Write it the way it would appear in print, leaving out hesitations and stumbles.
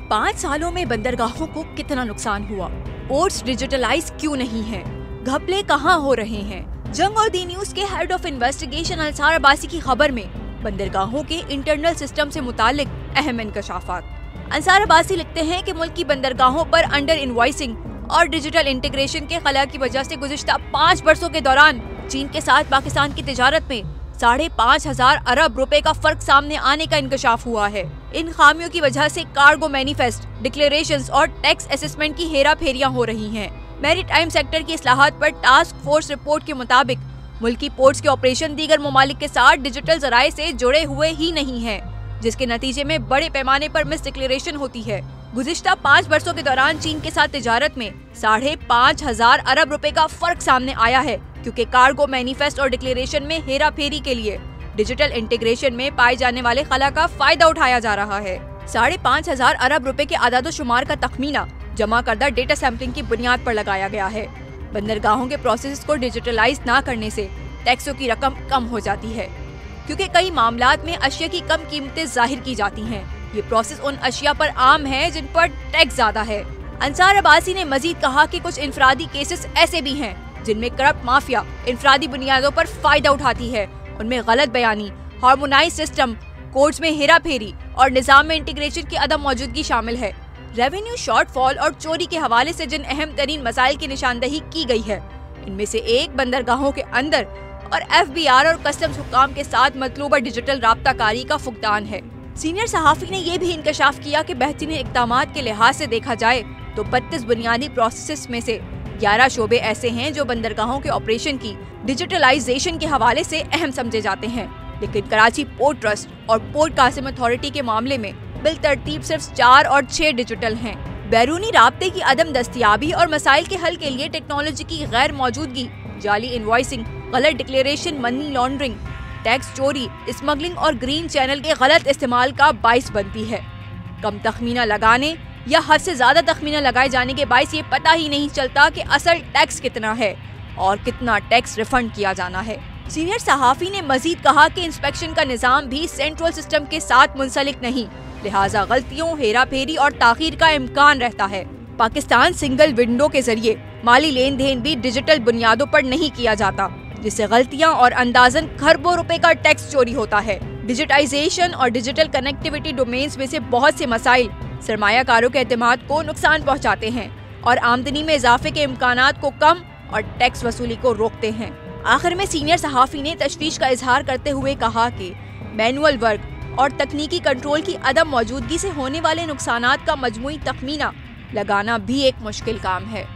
5 सालों में बंदरगाहों को कितना नुकसान हुआ, पोर्ट्स डिजिटलाइज क्यों नहीं हैं, घपले कहां हो रहे हैं। जंग और दी न्यूज के head of investigation Ansar Abbasi की खबर में बंदरगाहों के इंटरनल सिस्टम से मुतालिक अहम इंकशाफात। अंसार अब्बासी लिखते हैं कि मुल्क की बंदरगाहों पर अंडर इनवॉइसिंग और डिजिटल इंटीग्रेशन के खला की वजह से गुज़िश्ता 5 बरसों के दौरान चीन के साथ पाकिस्तान की तिजारत में 5,500 अरब रुपए का फर्क सामने आने का इंकशाफ हुआ है। इन खामियों की वजह से कार्गो मैनिफेस्ट, डिक्लेरेशंस और टैक्स असेसमेंट की हेरा फेरियां हो रही हैं। मैरीटाइम सेक्टर की इस्लाहात पर टास्क फोर्स रिपोर्ट के मुताबिक मुल्की पोर्ट्स के ऑपरेशन दीगर ममालिक के साथ डिजिटल जराए से जुड़े हुए ही नहीं हैं, जिसके नतीजे में बड़े पैमाने पर मिस डिक्लेरेशन होती है। गुज़िश्ता 5 बरसों के दौरान चीन के साथ तिजारत में 5,500 अरब रुपए का फर्क सामने आया है, क्योंकि कार्गो मैनिफेस्ट और डिक्लेरेशन में हेरा फेरी के लिए डिजिटल इंटीग्रेशन में पाए जाने वाले खला का फायदा उठाया जा रहा है। 5,500 अरब रुपए के आदादो शुमार का तखमीना जमा करदा डेटा सैंपलिंग की बुनियाद पर लगाया गया है। बंदरगाहों के प्रोसेस को डिजिटलाइज ना करने से टैक्सों की रकम कम हो जाती है, क्योंकि कई मामलात में अशिया की कम कीमतें जाहिर की जाती हैं। ये प्रोसेस उन अशिया पर आम है जिन पर टैक्स ज्यादा है। अंसार अब्बासी ने मजीद कहा कि कुछ इनफरादी केसेस ऐसे भी हैं जिनमें करप्ट माफिया इनफरादी बुनियादों पर फायदा उठाती है। उनमें गलत बयानी, हार्मोनाइज सिस्टम, कोर्ट्स में हेरा फेरी और निजाम में इंटीग्रेशन की अदम मौजूदगी शामिल है। रेवेन्यू शॉर्टफॉल और चोरी के हवाले से जिन अहम तरीन मसाइल की निशानदही की गई है, इनमें से एक बंदरगाहों के अंदर और FBR और कस्टम्स हुक्काम के साथ मतलूबा डिजिटल राब्ताकारी का फुकदान है। सीनियर सहाफी ने यह भी इंकशाफ किया कि बेहतरीन इक़दामात के लिहाज से देखा जाए तो 32 बुनियादी प्रोसेस में से 11 शोबे ऐसे हैं जो बंदरगाहों के ऑपरेशन की डिजिटलाइजेशन के हवाले से अहम समझे जाते हैं, लेकिन कराची पोर्ट ट्रस्ट और पोर्ट कासिम अथॉरिटी के मामले में बिल तरतीब सिर्फ 4 और 6 डिजिटल हैं। बैरूनी राब्ते की अदम दस्तयाबी और मसाइल के हल के लिए टेक्नोलॉजी की गैर मौजूदगी, जाली इनवॉइसिंग, गलत डिक्लेरेशन, मनी लॉन्ड्रिंग, टैक्स चोरी, स्मगलिंग और ग्रीन चैनल के गलत इस्तेमाल का बाइस बनती है। कम तखमीना लगाने या हद से ज्यादा तखमीना लगाए जाने के बाइस ये पता ही नहीं चलता कि असल टैक्स कितना है और कितना टैक्स रिफंड किया जाना है। सीनियर सहाफी ने मजीद कहा कि इंस्पेक्शन का निजाम भी सेंट्रल सिस्टम के साथ मुंसलिक नहीं, लिहाजा गलतियों, हेरा फेरी और ताखीर का इम्कान रहता है। पाकिस्तान सिंगल विंडो के जरिए माली लेन देन भी डिजिटल बुनियादों पर नहीं किया जाता, जिससे गलतियां और अंदाजन खरबों रुपए का टैक्स चोरी होता है। डिजिटाइजेशन और डिजिटल कनेक्टिविटी डोमेन्स में से बहुत से मसाइल सरमायाकारों के एतमाद को नुकसान पहुंचाते हैं और आमदनी में इजाफे के इम्कानात को कम और टैक्स वसूली को रोकते हैं। आखिर में सीनियर सहाफी ने तशवीश का इजहार करते हुए कहा कि मैनुअल वर्क और तकनीकी कंट्रोल की अदम मौजूदगी से होने वाले नुकसानात का मजमूई तखमीना लगाना भी एक मुश्किल काम है।